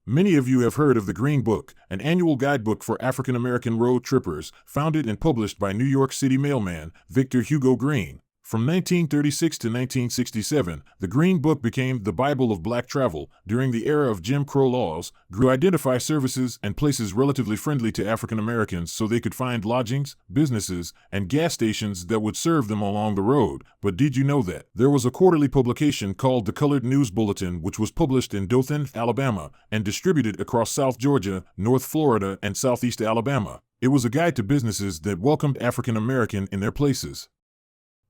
Many of you have heard of the Green Book, an annual guidebook for African American road trippers, founded and published by New York City mailman Victor Hugo Green. From 1936 to 1967, the Green Book became the Bible of black travel. During the era of Jim Crow laws, grew identify services and places relatively friendly to African Americans so they could find lodgings, businesses, and gas stations that would serve them along the road. But did you know that there was a quarterly publication called the Colored News Bulletin, which was published in Dothan, Alabama, and distributed across South Georgia, North Florida, and Southeast Alabama? It was a guide to businesses that welcomed African American in their places.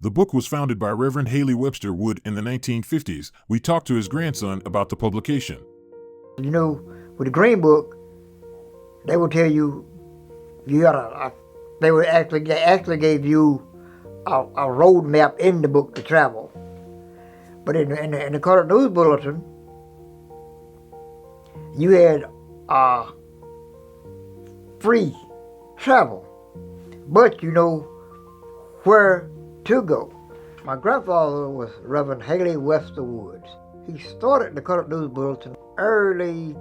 The book was founded by Reverend Haley Webster Wood in the 1950s. We talked to his grandson about the publication. You know, with the Green Book, they would tell you, they actually gave you a road map in the book to travel. But in the Colored News Bulletin, you had free travel, but you know where to go. My grandfather was Reverend Haley Webster Woods. He started the Colored News Bulletin early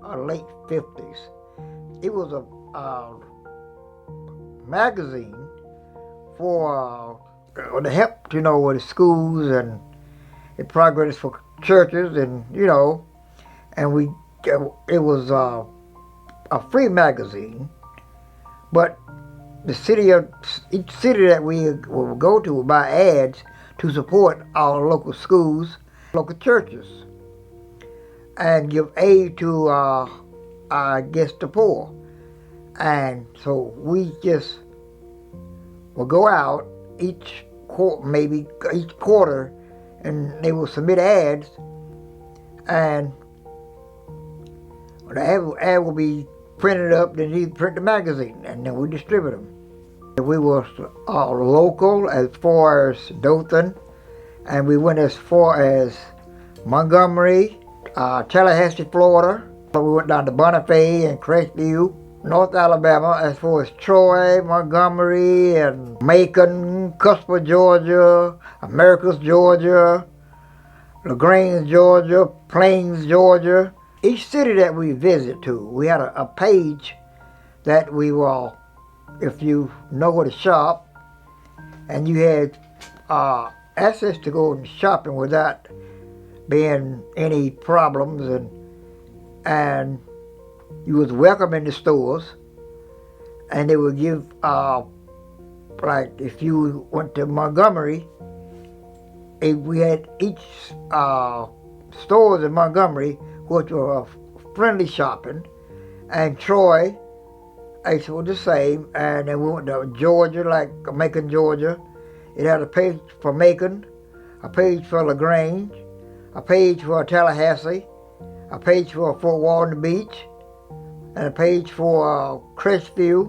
or late 50s. It was a magazine for the help, with the schools and the progress for churches, and it was a free magazine, but each city that we will go to will buy ads to support our local schools, local churches, and give aid to, the poor. And so we just will go out each quarter, and they will submit ads, and the ad will be printed up, then you print the magazine, and then we distribute them. We were local as far as Dothan, and we went as far as Montgomery, Tallahassee, Florida. We went down to Bonifay and Crestview, North Alabama, as far as Troy, Montgomery, and Macon, Custer, Georgia, Americus, Georgia, LaGrange, Georgia, Plains, Georgia. Each city that we visit to, we had a page that we will, if you know where to shop, and you had access to go shopping without being any problems, and you was welcome in the stores, and they would give, like if you went to Montgomery, we had each stores in Montgomery which were friendly shopping, and Troy, it was the same, and then we went to Georgia, like Macon, Georgia. It had a page for Macon, a page for LaGrange, a page for Tallahassee, a page for Fort Walton Beach, and a page for Crestview,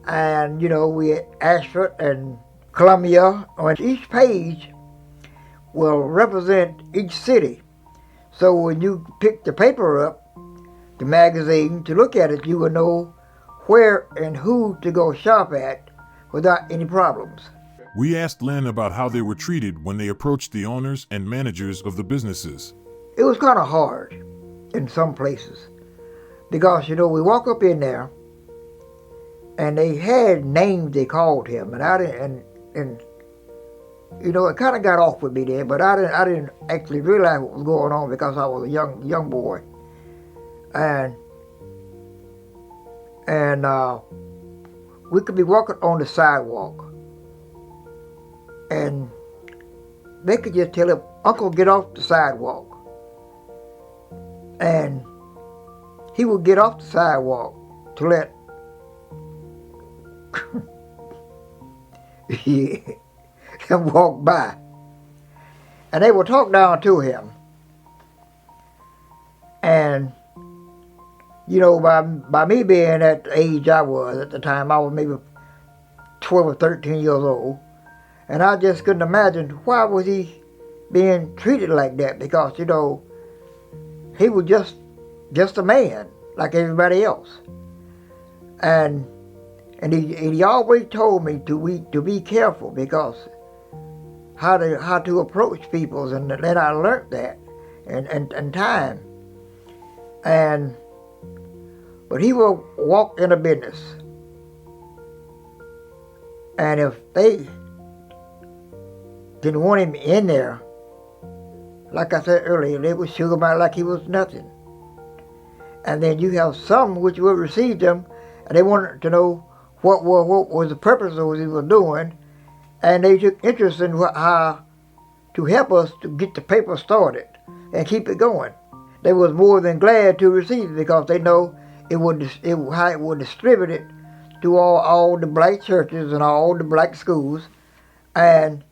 and we had Ashford and Columbia. And each page will represent each city. So when you pick the paper up, the magazine, to look at it, you will know where and who to go shop at without any problems. We asked Lynn about how they were treated when they approached the owners and managers of the businesses. It was kind of hard in some places because, we walk up in there and they had names they called him, and I didn't, and it kind of got off with me then, but I didn't actually realize what was going on because I was a young boy, and we could be walking on the sidewalk, and they could just tell him, "Uncle, get off the sidewalk," and he would get off the sidewalk to let them walk by, and they would talk down to him, and by me being at the age I was at the time, I was maybe 12 or 13 years old, and I just couldn't imagine why was he being treated like that, because he was just a man like everybody else, and he always told me to be careful, because how to approach people, and then I learned that in time. and but he will walk in a business, and if they didn't want him in there, like I said earlier, they would shoot him out like he was nothing. And then you have some which will receive them, and they wanted to know what was the purpose of what he was doing, and they took interest in how to help us to get the paper started and keep it going. They was more than glad to receive it because they know how it would distribute it to all the black churches and all the black schools, and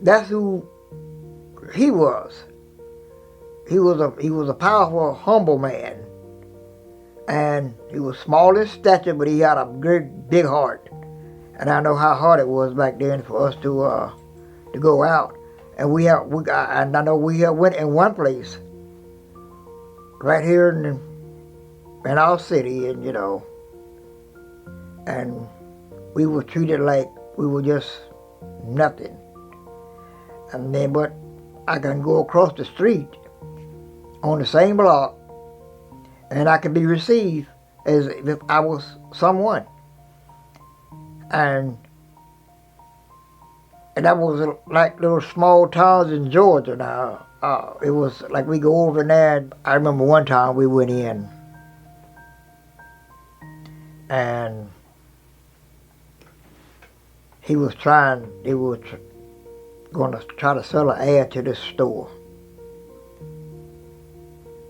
that's who he was. He was a powerful, humble man, and he was small in stature, but he had a great big heart. And I know how hard it was back then for us to go out. And I know we went in one place, right here in our city, and we were treated like we were just nothing. And then, but I can go across the street on the same block, and I can be received as if I was someone. And that was like little small towns in Georgia now. It was like we go over there. I remember one time we went in, and they were going to try to sell an ad to this store.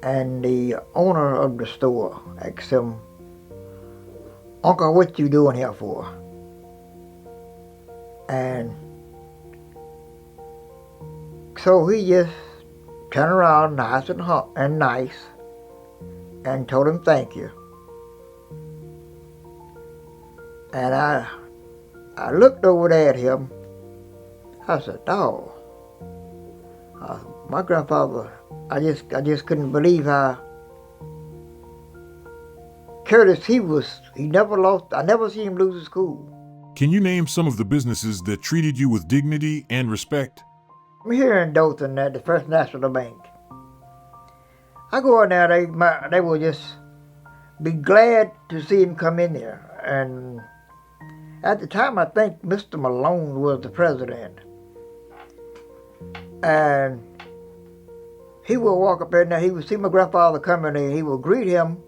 And the owner of the store asked him, "Uncle, what you doing here for?" And so he just turned around nice and nice and told him thank you. And I looked over there at him. I said, "Dawg, my grandfather, I just couldn't believe how courteous he was. He never lost. I never seen him lose his cool." Can you name some of the businesses that treated you with dignity and respect? I'm here in Dothan at the First National Bank. I go in there, they will just be glad to see him come in there. And at the time, I think Mr. Malone was the president. And he would walk up in there, he would see my grandfather coming in, he would greet him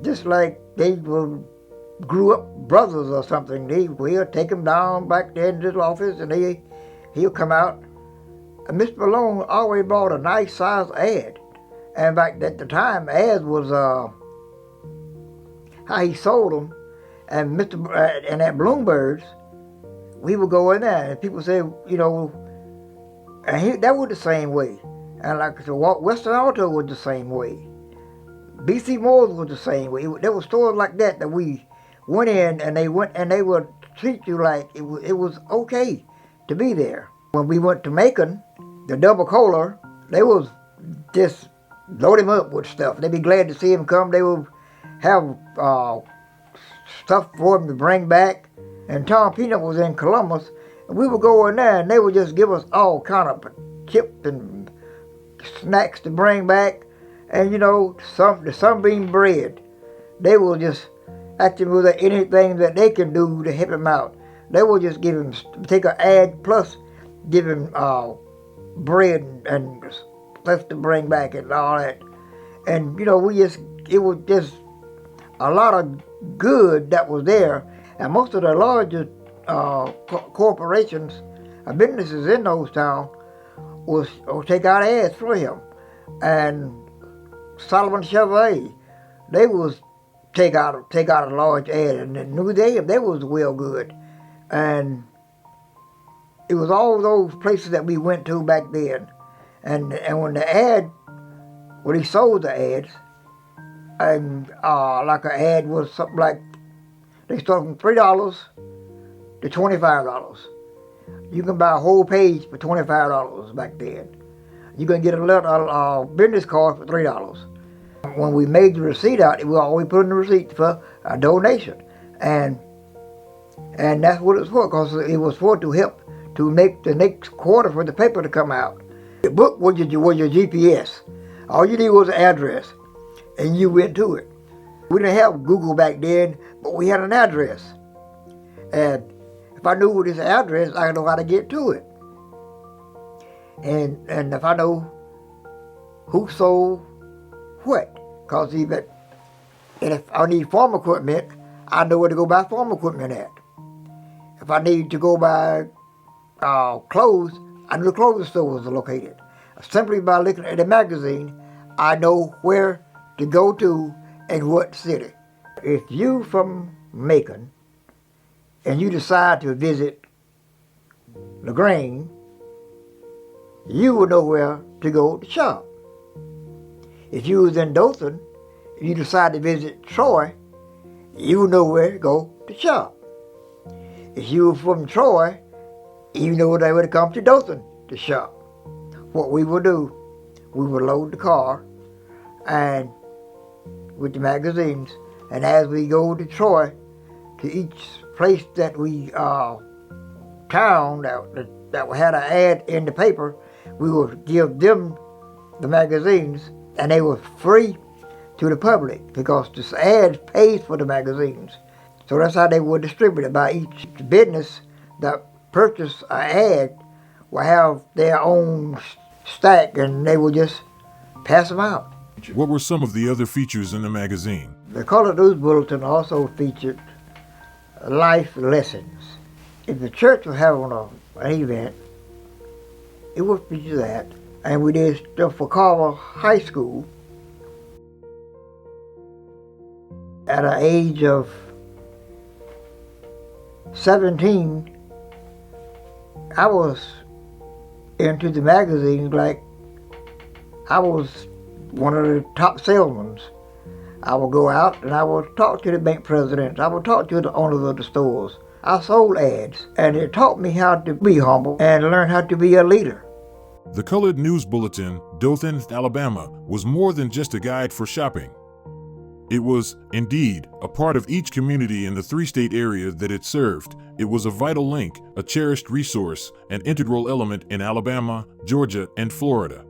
just like they grew up brothers or something. We'll take him down back there in his office, and he'll come out. And Mr. Malone always brought a nice size ad. And back at the time, ads was how he sold them. And and at Bloomberg's, we would go in there, and people say, and that was the same way. And like the Western Auto was the same way. BC Moore's was the same way. There were stores like that we went in, and they would treat you like it was okay to be there. When we went to Macon, the double cola, they was just load him up with stuff. They'd be glad to see him come. They would have stuff for him to bring back. And Tom Peanut was in Columbus, and we would go in there, and they would just give us all kind of chips and snacks to bring back. And the sunbeam bread. They will just ask him with anything that they can do to help him out. They will just take an ad plus give him bread and stuff to bring back and all that. And it was just a lot of good that was there. And most of the larger corporations, businesses in those towns, will take out ads for him. And Solomon Chevrolet, they was take out a large ad, and knew they was well good. And it was all those places that we went to back then. And when he sold the ads, and like an ad was something like, they start from $3 to $25. You can buy a whole page for $25 back then. You can get a business card for $3. When we made the receipt out, we always put in the receipt for a donation. And that's what it was for, because it was for to help to make the next quarter for the paper to come out. The book was your GPS. All you needed was an address, and you went to it. We didn't have Google back then, but we had an address. And if I knew this address, I know how to get to it. And if I know who sold what, because even if I need farm equipment, I know where to go buy farm equipment at. If I need to go buy clothes, I know the clothing stores are located. Simply by looking at the magazine, I know where to go to and what city. If you from Macon and you decide to visit LaGrange, you will know where to go to shop. If you was in Dothan and you decide to visit Troy, you will know where to go to shop. If you were from Troy, you know they would come to Dothan to shop. What we will do, we will load the car and with the magazines, and as we go to Troy, to each place that we town that had an ad in the paper, we will give them the magazines, and they were free to the public because this ad pays for the magazines. So that's how they were distributed. By each business that purchased an ad will have their own stack, and they will just pass them out. What were some of the other features in the magazine? The Colored News Bulletin also featured life lessons. If the church was having an event, it would feature that. And we did stuff for Carver High School. At an age of 17, I was into the magazines like I was one of the top salesmen. I would go out and I would talk to the bank presidents. I would talk to the owners of the stores. I sold ads, and it taught me how to be humble and learn how to be a leader. The Colored News Bulletin, Dothan, Alabama, was more than just a guide for shopping. It was, indeed, a part of each community in the three-state area that it served. It was a vital link, a cherished resource, an integral element in Alabama, Georgia, and Florida.